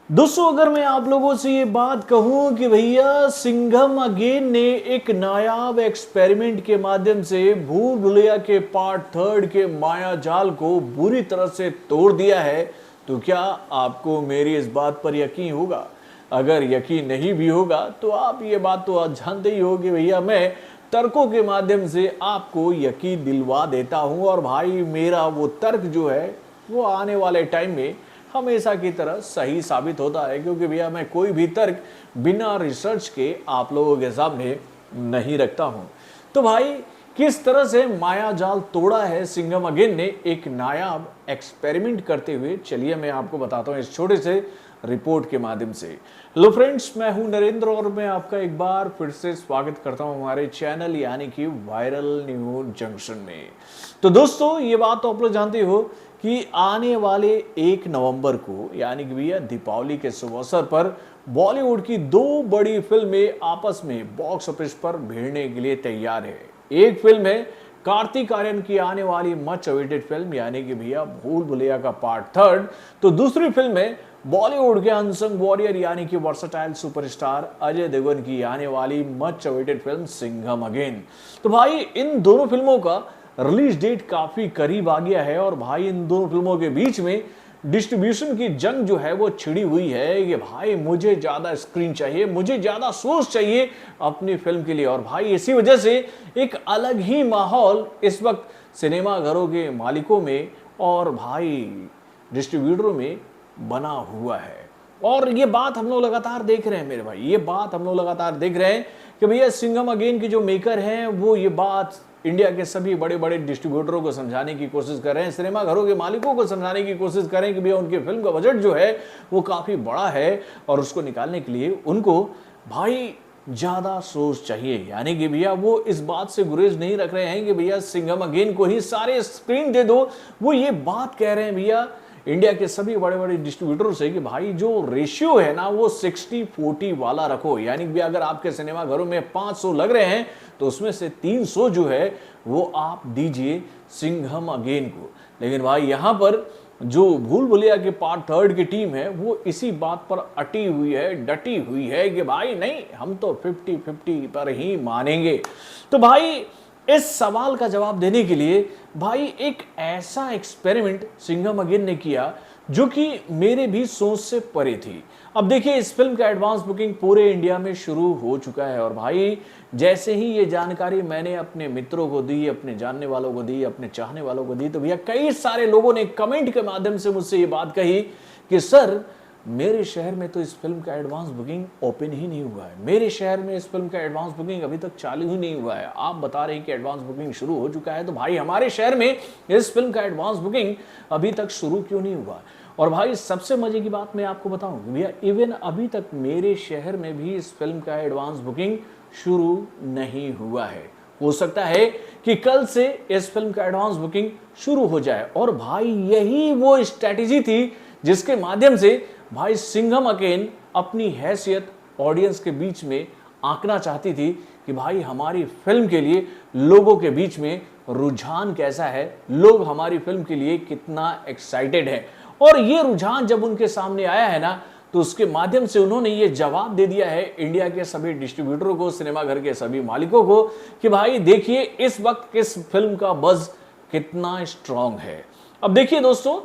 दोस्तों अगर मैं आप लोगों से ये बात कहूं कि भैया सिंघम अगेन ने एक नायाब एक्सपेरिमेंट के माध्यम से भूल भुलैया के पार्ट थर्ड के माया जाल को बुरी तरह से तोड़ दिया है, तो क्या आपको मेरी इस बात पर यकीन होगा? अगर यकीन नहीं भी होगा तो आप ये बात तो आज जानते ही हो कि भैया मैं तर्कों के माध्यम से आपको यकीन दिलवा देता हूं। और भाई मेरा वो तर्क जो है वो आने वाले टाइम में हमेशा की तरह सही साबित होता है, क्योंकि भैया मैं कोई भी तर्क बिना रिसर्च के आप लोगों के सामने नहीं रखता हूं। तो भाई किस तरह से माया जाल तोड़ा है सिंघम अगेन ने एक नायाब एक्सपेरिमेंट करते हुए, चलिए मैं आपको बताता हूं इस छोटे से रिपोर्ट के माध्यम से। हेलो फ्रेंड्स, मैं हूं नरेंद्र और मैं आपका एक बार फिर से स्वागत करता हूं हमारे चैनल यानी कि वायरल न्यूज जंक्शन में। तो दोस्तों ये बात तो आप लोग जानते हो कि आने वाले 1 नवंबर को यानी कि भैया दीपावली के शुभ अवसर पर बॉलीवुड की 2 बड़ी फिल्में आपस में बॉक्स ऑफिस पर भिड़ने के लिए तैयार है। एक फिल्म है कार्तिक आर्यन की आने वाली मच अवेटेड फिल्म यानी कि भैया भूल भुलैया का पार्ट थर्ड, तो दूसरी फिल्म है बॉलीवुड के अनसंग वॉरियर यानी कि वर्सटाइल सुपरस्टार अजय देवगन की आने वाली much awaited film Singham again. तो भाई इन दोनों फिल्मों का रिलीज डेट काफी करीब आ गया है और भाई इन दोनों फिल्मों के बीच में डिस्ट्रीब्यूशन की जंग जो है वो छिड़ी हुई है कि भाई मुझे ज्यादा स्क्रीन चाहिए, मुझे ज्यादा सोर्स चाहिए अपनी फिल्म के लिए। और भाई इसी वजह से एक अलग ही माहौल इस वक्त सिनेमा घरों के मालिकों में और भाई डिस्ट्रीब्यूटरों में बना हुआ है। और ये बात हम लोग लगातार देख रहे हैं मेरे भाई, ये बात हम लोग लगातार देख रहे हैं कि भैया सिंघम अगेन के जो मेकर हैं वो ये बात इंडिया के सभी बड़े बड़े डिस्ट्रीब्यूटरों को समझाने की कोशिश कर रहे हैं, सिनेमा घरों के मालिकों को समझाने की कोशिश कर रहे हैं कि भैया उनकी फिल्म का बजट जो है वो काफी बड़ा है और उसको निकालने के लिए उनको भाई ज्यादा सोच चाहिए। यानी कि भैया वो इस बात से गुरेज नहीं रख रहे हैं कि भैया सिंघम अगेन को ही सारे स्क्रीन दे दो, वो ये बात कह रहे हैं भैया इंडिया के सभी बड़े बड़े डिस्ट्रीब्यूटरों से कि भाई जो रेशियो है ना वो 60-40 वाला रखो। यानी कि अगर आपके सिनेमा घरों में 500 लग रहे हैं तो उसमें से 300 जो है वो आप दीजिए सिंघम अगेन को। लेकिन भाई यहां पर जो भूल भुलैया के पार्ट थर्ड की टीम है वो इसी बात पर अटी हुई है, डटी हुई है कि भाई नहीं, हम तो 50-50 पर ही मानेंगे। तो भाई इस सवाल का जवाब देने के लिए भाई एक ऐसा एक्सपेरिमेंट सिंघम अगेन ने किया जो कि मेरे भी सोच से परे थी। अब देखिए इस फिल्म का एडवांस बुकिंग पूरे इंडिया में शुरू हो चुका है और भाई जैसे ही ये जानकारी मैंने अपने मित्रों को दी, अपने जानने वालों को दी, अपने चाहने वालों को दी, तो भैया कई सारे लोगों ने कमेंट के माध्यम से मुझसे ये बात कही कि सर मेरे शहर में तो इस फिल्म का एडवांस बुकिंग ओपन ही नहीं हुआ है, मेरे शहर में इस फिल्म का एडवांस बुकिंग अभी तक चालू ही नहीं हुआ है। आप बता रहे हैं कि एडवांस बुकिंग शुरू हो चुका है, तो भाई हमारे शहर में इस फिल्म का एडवांस बुकिंग अभी तक शुरू क्यों नहीं हुआ? और भाई सबसे मजे की बात मैं आपको बताऊं भैया, इवन अभी तक मेरे शहर में भी इस फिल्म का एडवांस बुकिंग शुरू नहीं हुआ है। हो सकता है कि कल से इस फिल्म का एडवांस बुकिंग शुरू हो जाए। और भाई यही वो स्ट्रैटेजी थी जिसके माध्यम से भाई सिंघम अगेन अपनी हैसियत ऑडियंस के बीच में आंकना चाहती थी कि भाई हमारी फिल्म के लिए लोगों के बीच में रुझान कैसा है, लोग हमारी फिल्म के लिए कितना एक्साइटेड है। और ये रुझान जब उनके सामने आया है ना, तो उसके माध्यम से उन्होंने ये जवाब दे दिया है इंडिया के सभी डिस्ट्रीब्यूटरों को, सिनेमा घर के सभी मालिकों को कि भाई देखिए इस वक्त किस फिल्म का बज़ कितना स्ट्रांग है। अब देखिए दोस्तों,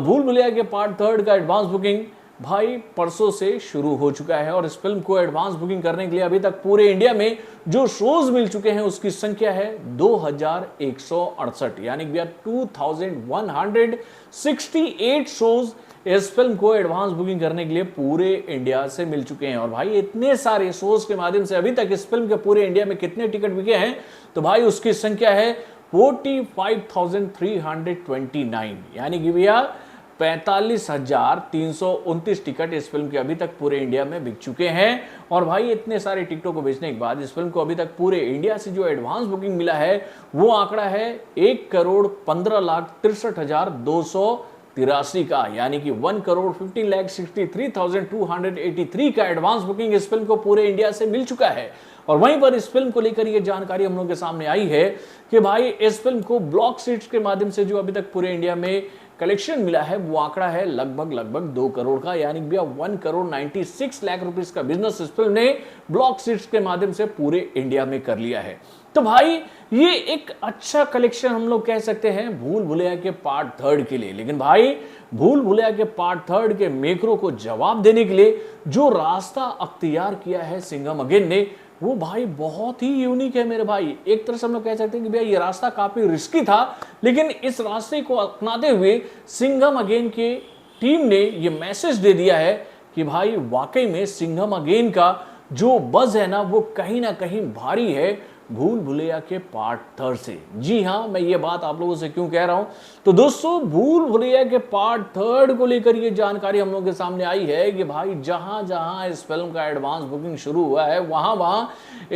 भूल भुलैया के पार्ट थर्ड का एडवांस बुकिंग भाई परसों से शुरू हो चुका है और इस फिल्म को एडवांस बुकिंग करने के लिए अभी तक पूरे इंडिया में जो शोज मिल चुके हैं उसकी संख्या है 2168, यानी कि 2168 शोज इस फिल्म को एडवांस बुकिंग करने के लिए पूरे इंडिया से मिल चुके हैं। और भाई इतने सारे शोज के माध्यम से अभी तक इस फिल्म के पूरे इंडिया में कितने टिकट बिके हैं, तो भाई उसकी संख्या है 45,329, यानी कि भैया 45,329 टिकट इस फिल्म के अभी तक पूरे इंडिया में बिक चुके हैं। और भाई इतने सारे टिकटों को बेचने के बाद इस फिल्म को अभी तक पूरे इंडिया से जो एडवांस बुकिंग मिला है वो आंकड़ा है 1,15,63,283 का, यानी कि 1,15,63,283 का एडवांस बुकिंग इस फिल्म को पूरे इंडिया से मिल चुका है। और वहीं पर इस फिल्म को लेकर ये जानकारी हम लोगों के सामने आई है कि भाई इस फिल्म को ब्लॉक सीट्स के माध्यम से जो अभी तक पूरे इंडिया में कलेक्शन मिला है वो आंकड़ा है लगभग 2 करोड़ का, यानी भैया 1 करोड़ 96 लाख रुपीस का बिजनेस इस फिल्म ने ब्लॉक सिक्स के माध्यम से पूरे इंडिया में कर लिया है। तो भाई ये एक अच्छा कलेक्शन हम लोग कह सकते हैं भूल भुलैया के पार्ट थर्ड के लिए। लेकिन भाई भूल भुलैया के पार्ट थर्ड के मेकरों को जवाब देने के लिए जो रास्ता अख्तियार किया है सिंघम अगेन ने, वो भाई बहुत ही यूनिक है मेरे भाई। एक तरह से हम लोग कह सकते हैं कि भैया ये रास्ता काफी रिस्की था, लेकिन इस रास्ते को अपनाते हुए सिंघम अगेन के टीम ने ये मैसेज दे दिया है कि भाई वाकई में सिंघम अगेन का जो बज़ है ना वो कहीं ना कहीं भारी है भूल भुलैया के पार्ट थर्ड से। जी हाँ, मैं ये बात आप लोगों से क्यों कह रहा हूं, तो दोस्तों भूल भुलैया के पार्ट थर्ड को लेकर ये जानकारी हम लोगों के सामने आई है कि भाई जहां जहां इस फिल्म का एडवांस बुकिंग शुरू हुआ है वहां वहां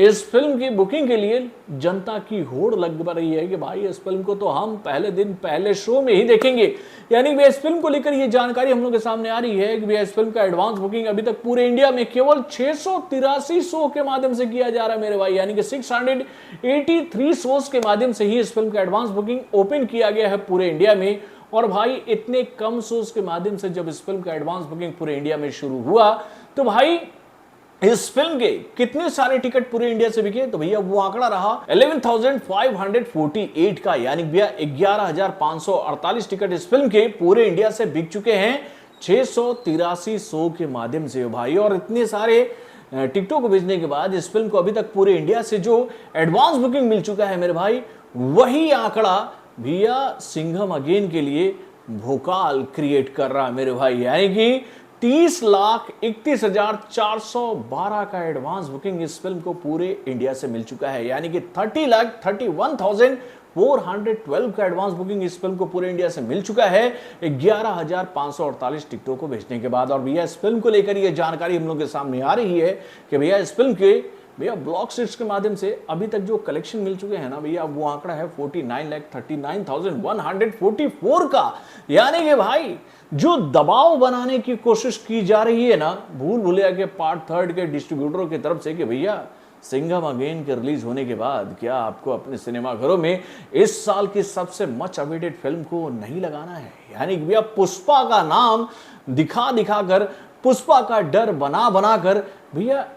इस फिल्म की बुकिंग के लिए जनता की होड़ लग रही है कि भाई इस फिल्म को तो हम पहले दिन पहले शो में ही देखेंगे। यानी कि इस फिल्म को लेकर ये जानकारी हम लोग के सामने आ रही है कि भैया इस फिल्म का एडवांस बुकिंग अभी तक पूरे इंडिया में केवल 683 शो के माध्यम से किया जा रहा है मेरे भाई, यानी कि 683 शोज के माध्यम से ही इस फिल्म का एडवांस बुकिंग ओपन किया गया है पूरे इंडिया में। और भाई इतने कम शोज के माध्यम से जब इस फिल्म का एडवांस बुकिंग पूरे इंडिया में शुरू हुआ तो भाई इस फिल्म के कितने सारे टिकट पूरे इंडिया से बिके, तो भैया वो आंकड़ा रहा 11,548 का, यानी भैया 11,548 टिकट इस फिल्म के पूरे इंडिया से बिक चुके हैं 683 शो के माध्यम से भाई। और इतने सारे टिकटों को भेजने के बाद इस फिल्म को अभी तक पूरे इंडिया से जो एडवांस बुकिंग मिल चुका है मेरे भाई, वही आंकड़ा भैया सिंघम अगेन के लिए भोकाल क्रिएट कर रहा है मेरे भाई, यानी कि 30,31,412 का एडवांस बुकिंग इस फिल्म को पूरे इंडिया से मिल चुका है, यानी कि 30,31,412 का एडवांस बुकिंग इस फिल्म को पूरे इंडिया से मिल चुका है 11,548 टिकटों को भेजने के बाद। और भैया इस फिल्म को लेकर ये जानकारी हम लोग के सामने आ रही है कि भैया इस फिल्म के भैया ब्लॉक सिक्स के माध्यम से अभी तक जो कलेक्शन मिल चुके हैं ना भैया, वो आंकड़ा है 49,39,144 का, यानी कि भाई जो दबाव बनाने की कोशिश की जा रही है ना भूल भुलैया के पार्ट थर्ड के डिस्ट्रीब्यूटरों की तरफ से कि भैया सिंघम अगेन के रिलीज होने के बाद क्या आपको अपने सिनेमाघरों में इस साल की सबसे मच अवेटेड फिल्म को नहीं लगाना है, यानी कि भैया पुष्पा का नाम दिखा दिखा कर, पुष्पा का डर बना बना कर भैया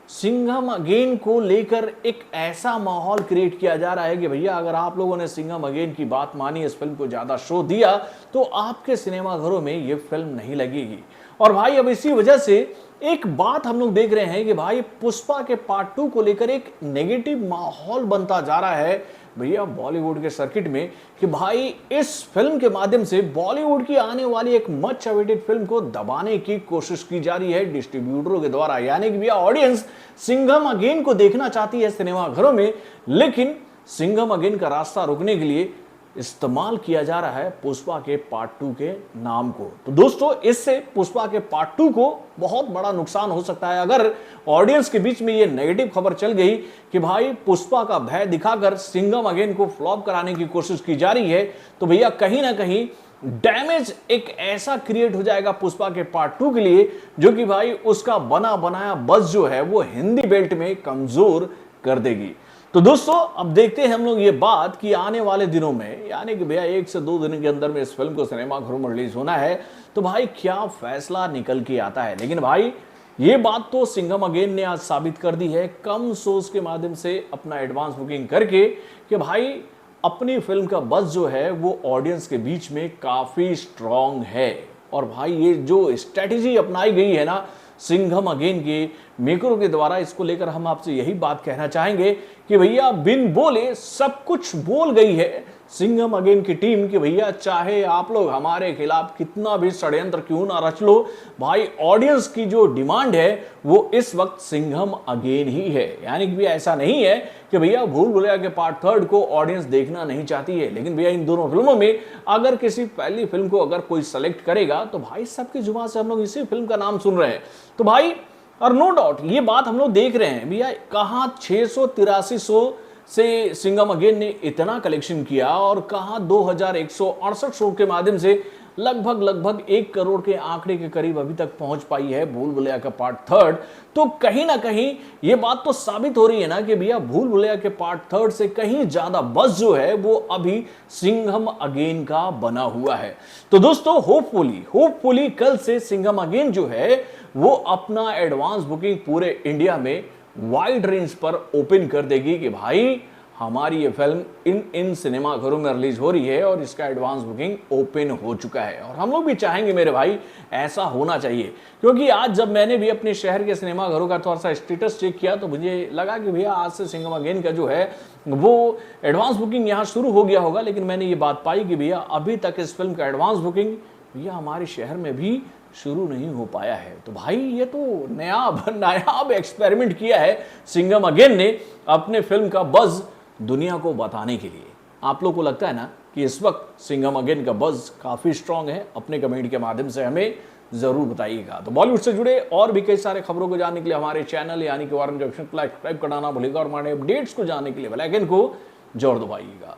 सिंघम अगेन को लेकर एक ऐसा माहौल क्रिएट किया जा रहा है कि भैया अगर आप लोगों ने सिंघम अगेन की बात मानी, इस फिल्म को ज्यादा शो दिया, तो आपके सिनेमाघरों में ये फिल्म नहीं लगेगी। और भाई अब इसी वजह से एक बात हम लोग देख रहे हैं कि भाई पुष्पा के पार्ट 2 को लेकर एक नेगेटिव माहौल बनता जा रहा है भैया बॉलीवुड के सर्किट में कि भाई इस फिल्म के माध्यम से बॉलीवुड की आने वाली एक मच अवेटेड फिल्म को दबाने की कोशिश की जा रही है डिस्ट्रीब्यूटरों के द्वारा, यानी कि भैया ऑडियंस सिंघम अगेन को देखना चाहती है सिनेमाघरों में, लेकिन सिंघम अगेन का रास्ता रोकने के लिए इस्तेमाल किया जा रहा है पुष्पा के पार्ट 2 के नाम को। तो दोस्तों इससे पुष्पा के पार्ट 2 को बहुत बड़ा नुकसान हो सकता है अगर ऑडियंस के बीच में ये नेगेटिव खबर चल गई कि भाई पुष्पा का भय दिखाकर सिंघम अगेन को फ्लॉप कराने की कोशिश की जा रही है, तो भैया कहीं ना कहीं डैमेज एक ऐसा क्रिएट हो जाएगा पुष्पा के पार्ट 2 के लिए जो कि भाई उसका बना बनाया बज़ जो है वो हिंदी बेल्ट में कमजोर कर देगी। तो दोस्तों अब देखते हैं हम लोग ये बात कि आने वाले दिनों में, यानी कि भैया 1 से 2 दिन के अंदर में इस फिल्म को सिनेमाघरों में रिलीज होना है, तो भाई क्या फैसला निकल के आता है। लेकिन भाई ये बात तो सिंघम अगेन ने आज साबित कर दी है कम शोज के माध्यम से अपना एडवांस बुकिंग करके कि भाई अपनी फिल्म का बज़ जो है वो ऑडियंस के बीच में काफी स्ट्रांग है। और भाई ये जो स्ट्रेटेजी अपनाई गई है ना सिंघम अगेन के मेकरों के द्वारा, इसको लेकर हम आपसे यही बात कहना चाहेंगे कि भैया बिन बोले सब कुछ बोल गई है सिंघम अगेन की टीम कि भैया चाहे आप लोग हमारे खिलाफ कितना भी षड्यंत्र क्यों ना रच लो, भाई ऑडियंस की जो डिमांड है वो इस वक्त सिंघम अगेन ही है। यानी कि भैया ऐसा नहीं है कि भैया भूल भुलैया के पार्ट थर्ड को ऑडियंस देखना नहीं चाहती है, लेकिन भैया इन दोनों फिल्मों में अगर किसी पहली फिल्म को अगर कोई सेलेक्ट करेगा तो भाई सबकी जुबान से हम लोग इसी फिल्म का नाम सुन रहे हैं। तो भाई और नो डाउट ये बात हम लोग देख रहे हैं भैया कहां 683 से सिंघम अगेन ने इतना कलेक्शन किया और कहां 2,168 शो के माध्यम से लगभग 1 करोड़ के आंकड़े के करीब अभी तक पहुंच पाई है भूल भुलैया का पार्ट थर्ड। तो कहीं ना कहीं ये बात तो साबित हो रही है ना कि भैया भूल भुलैया के पार्ट थर्ड से कहीं ज्यादा बज़ जो है वो अभी सिंघम अगेन का बना हुआ है। तो दोस्तों होपफुली कल से सिंघम अगेन जो है वो अपना एडवांस बुकिंग पूरे इंडिया में वाइड रेंज पर ओपन कर देगी कि भाई हमारी ये फिल्म इन सिनेमा घरों में रिलीज हो रही है और इसका एडवांस बुकिंग ओपन हो चुका है। और हम लोग भी चाहेंगे मेरे भाई ऐसा होना चाहिए, क्योंकि आज जब मैंने भी अपने शहर के सिनेमा घरों का थोड़ा सा स्टेटस चेक किया तो मुझे लगा कि भैया आज से सिंघम अगेन का जो है वो एडवांस बुकिंग यहाँ शुरू हो गया होगा, लेकिन मैंने ये बात पाई कि भैया अभी तक इस फिल्म का एडवांस बुकिंग भैया हमारे शहर में भी शुरू नहीं हो पाया है। तो भाई ये तो नायाब एक्सपेरिमेंट किया है सिंघम अगेन ने अपने फिल्म का बज़ दुनिया को बताने के लिए। आप लोग को लगता है ना कि इस वक्त सिंघम अगेन का बज़ काफी स्ट्रांग है? अपने कमेंट के माध्यम से हमें जरूर बताइएगा। तो बॉलीवुड से जुड़े और भी कई सारे खबरों को जानने के लिए हमारे चैनल यानी कि वारन जंक्शन को सब्सक्राइब करना भूलिएगा और हमारे अपडेट्स को जानने के लिए बेल आइकन को जोर दबाइएगा।